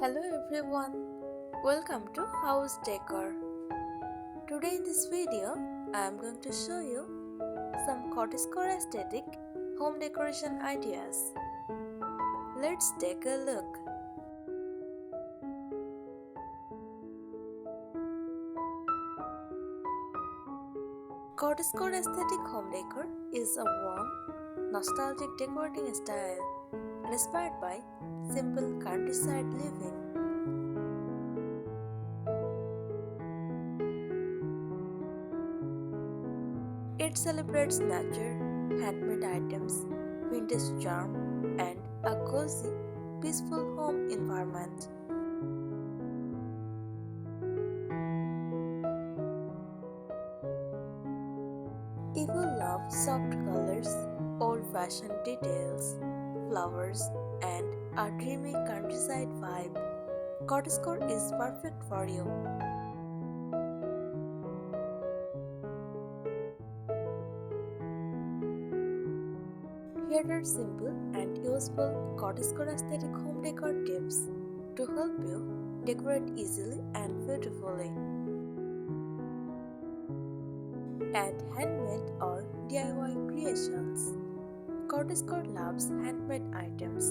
Hello everyone, welcome to House Decor. Today in this video, I am going to show you some cottagecore aesthetic home decoration ideas. Let's take a look. Cottagecore aesthetic home decor is a warm, nostalgic decorating style inspired by simple countryside living. It celebrates nature, handmade items, vintage charm, and a cozy, peaceful home environment. If you love soft colors, old-fashioned details, flowers, and a dreamy countryside vibe, Cottagecore is perfect for you. Here are simple and useful Cottagecore aesthetic home decor tips to help you decorate easily and beautifully. Add handmade or DIY creations. Cottagecore loves handmade items.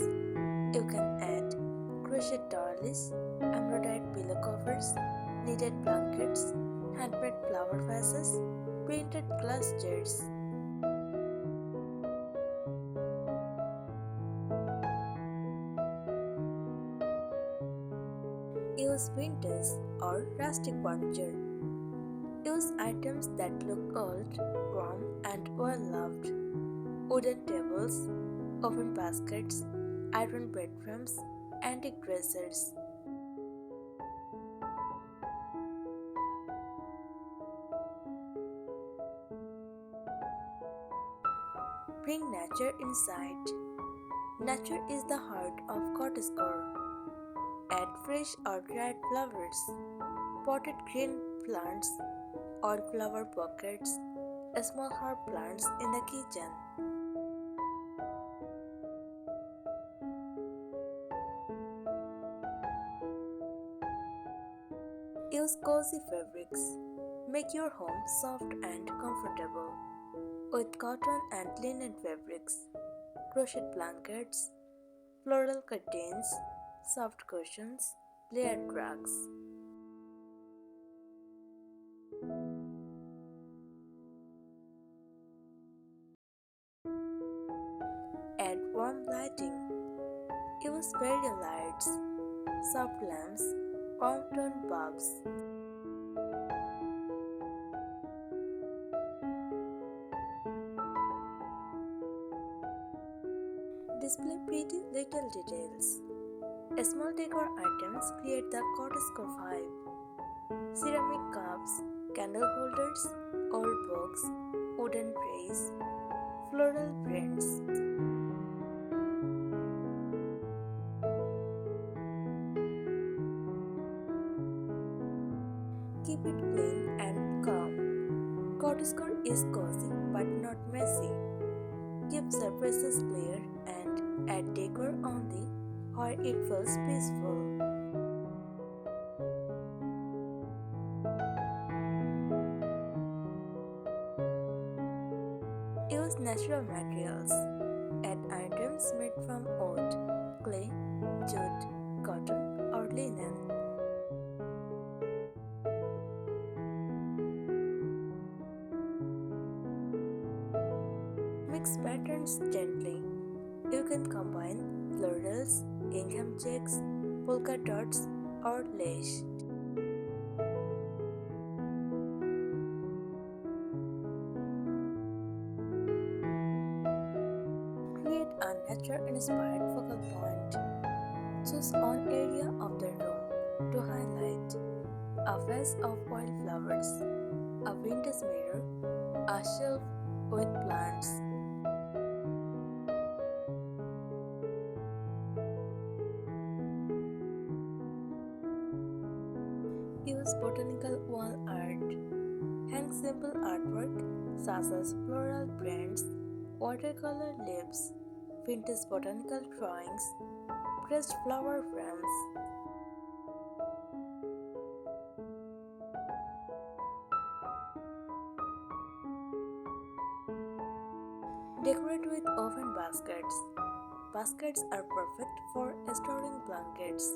You can add crochet doilies, embroidered pillow covers, knitted blankets, handmade flower vases, printed glass jars. Use vintage or rustic furniture. Use items that look old, warm, and well loved. Wooden tables, oven baskets, iron bed frames, antique dressers. Bring nature inside. Nature is the heart of cottagecore. Add fresh or dried flowers, potted green plants, wildflower pockets, small herb plants in the kitchen. Use cozy fabrics. Make your home soft and comfortable with cotton and linen fabrics, crochet blankets, floral curtains, soft cushions, layered rugs. Add warm lighting. Use fairy lights, soft lamps, warm tone bulbs. Display pretty little details. Small decor items create the cottagecore vibe. Ceramic cups, candle holders, old books, wooden trays, floral prints. Keep it clean and calm. Cottagecore is cozy but not messy. Keep surfaces clear and add decor only where it feels peaceful. Use natural materials. Add items made from wood, clay, jute, cotton, or linen. Mix patterns gently. You can combine florals, gingham checks, polka dots, or lace. Create a nature-inspired focal point. Choose one area of the room to highlight: a vase of wildflowers, a vintage mirror, a shelf with plants. Use botanical wall art. Hang simple artwork such as floral prints, watercolor leaves, vintage botanical drawings, pressed flower frames. Decorate with oven baskets. Baskets are perfect for storing blankets,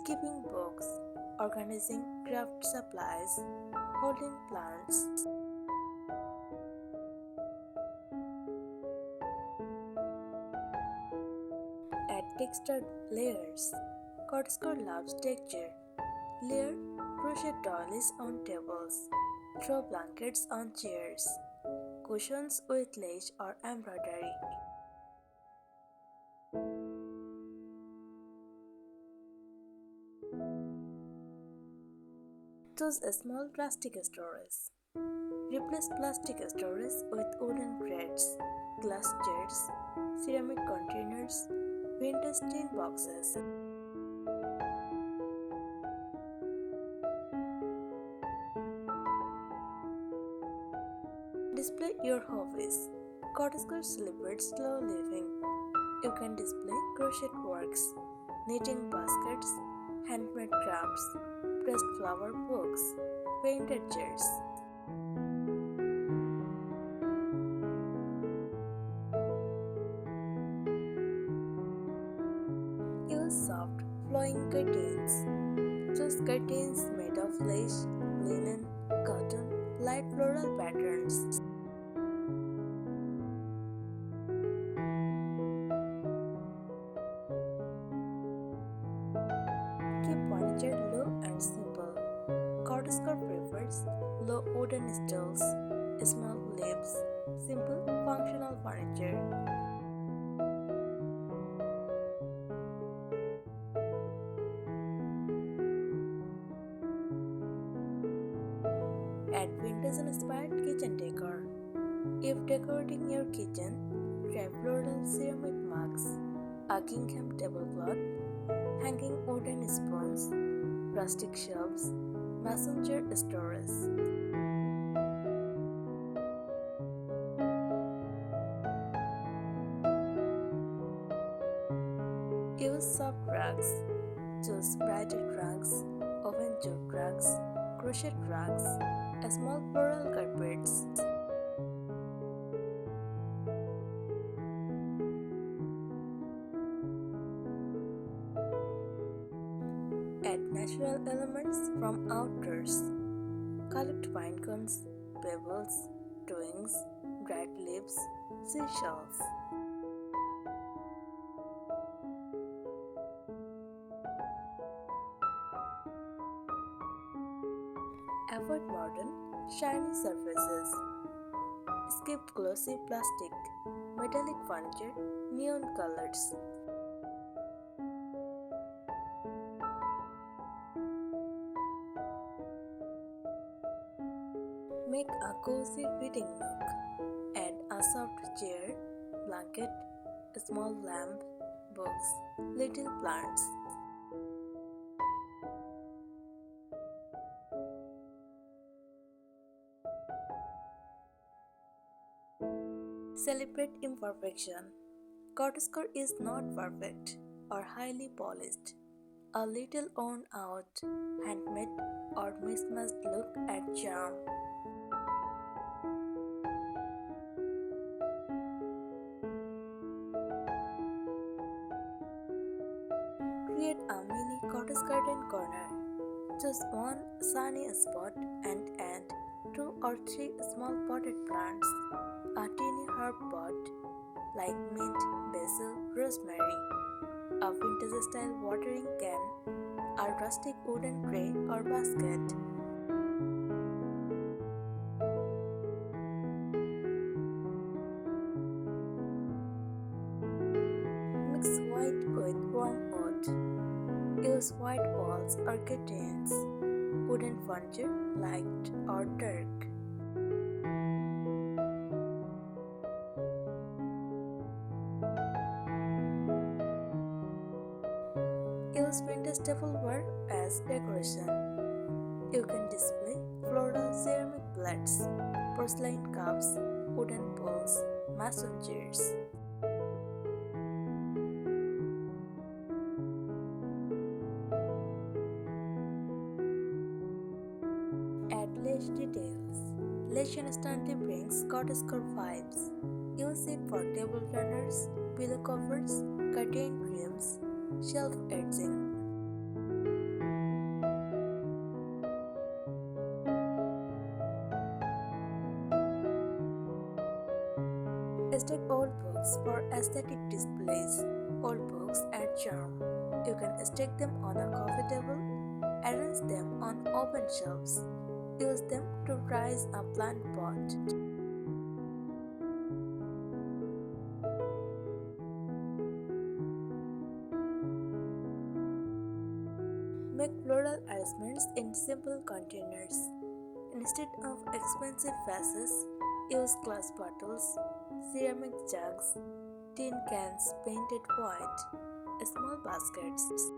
keeping books, organizing craft supplies, holding plants. Add textured layers. Cottagecore loves texture. Layer crochet dollies on tables. Throw blankets on chairs. Cushions with lace or embroidery. Choose a small plastic storage. Replace plastic storage with wooden crates, glass jars, ceramic containers, vintage tin boxes. Display your hobbies. Cottagecore celebrates slow living. You can display crochet works, knitting baskets, handmade crafts, pressed flower books, painted chairs. Use soft, flowing curtains. Choose curtains made of lace, linen, cotton, light floral patterns. Keep furniture low and simple. Cottagecore prefers low wooden stools, small leaves, simple functional furniture. Add vintage-inspired kitchen decor. If decorating your kitchen, try floral ceramic mugs, a gingham tablecloth, hanging wooden spoons, rustic shelves, messenger storage. Use soft rugs. Choose braided rugs, oven jute rugs, crochet rugs, small floral carpets. Add natural elements from outdoors. Collect pine cones, pebbles, twigs, dried leaves, seashells. Avoid modern, shiny surfaces. Skip glossy plastic, metallic furniture, neon colors. Make a cozy reading nook. Add a soft chair, blanket, a small lamp, books, little plants. Celebrate imperfection. Cottagecore is not perfect or highly polished. A little worn out, handmade, or mismatched look at charm. Create a mini cottage garden corner. Choose one sunny spot and add 2 or 3 small potted plants, a teeny herb pot like mint, basil, rosemary, a vintage style watering can, a rustic wooden tray or basket. Mix white with warm wood. Use white walls or curtains, wooden furniture light or dark. Use vintage tableware as decoration. You can display floral ceramic plates, porcelain cups, wooden bowls, mason jars. Add lace details. Lace instantly brings cottagecore vibes. Use it for table runners, pillow covers, curtain frames, shelf edging. Stack old books for aesthetic displays. Old books add charm. You can stack them on a coffee table, arrange them on open shelves, use them to raise a plant pot. Make floral arrangements in simple containers. Instead of expensive vases, use glass bottles, ceramic jugs, tin cans painted white, small baskets.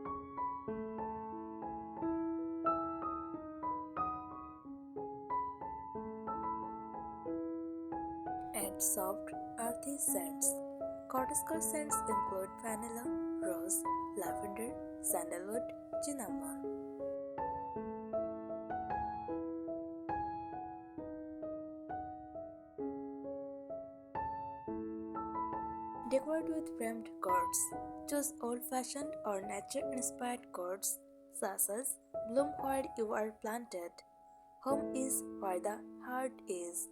Add soft, earthy scents. Cottagecore scents include vanilla, rose, lavender, sandalwood, cinnamon. Decorate with framed gourds. Choose old-fashioned or nature-inspired gourds, such as bloom where you are planted. Home is where the heart is.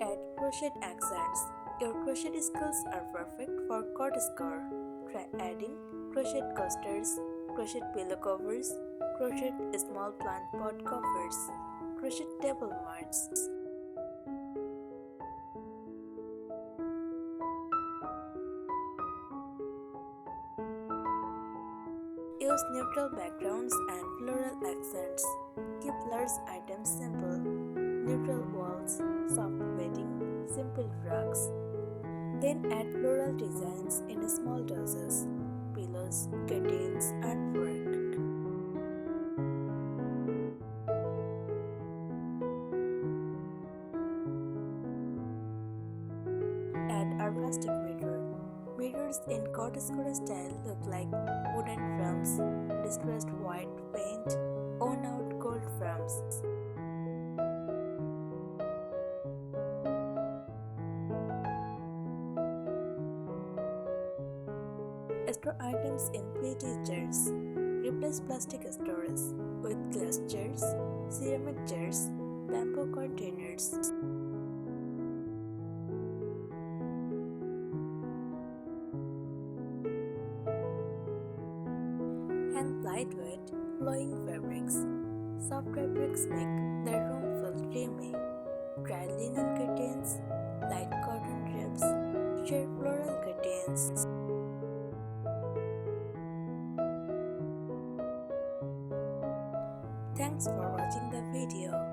Add crochet accents. Your crochet skills are perfect for cottagecore. Try adding crochet coasters, crochet pillow covers, crochet small plant pot covers, crochet table mats. Use neutral backgrounds and floral accents. Keep large items simple. Neutral walls, soft bedding, simple rugs. Then add floral designs in small doses. Pillows, curtains, artwork. Add a rustic mirror. Mirrors in cottagecore style look like wooden frames, distressed white paint, worn out gold frames. Store items in pretty jars. Replace plastic storage with glass jars, ceramic jars, bamboo containers. Hang lightweight, flowing fabrics. Soft fabrics make the room feel dreamy. Dry linen curtains, light cotton drapes, sheer floral curtains. Thanks for watching the video.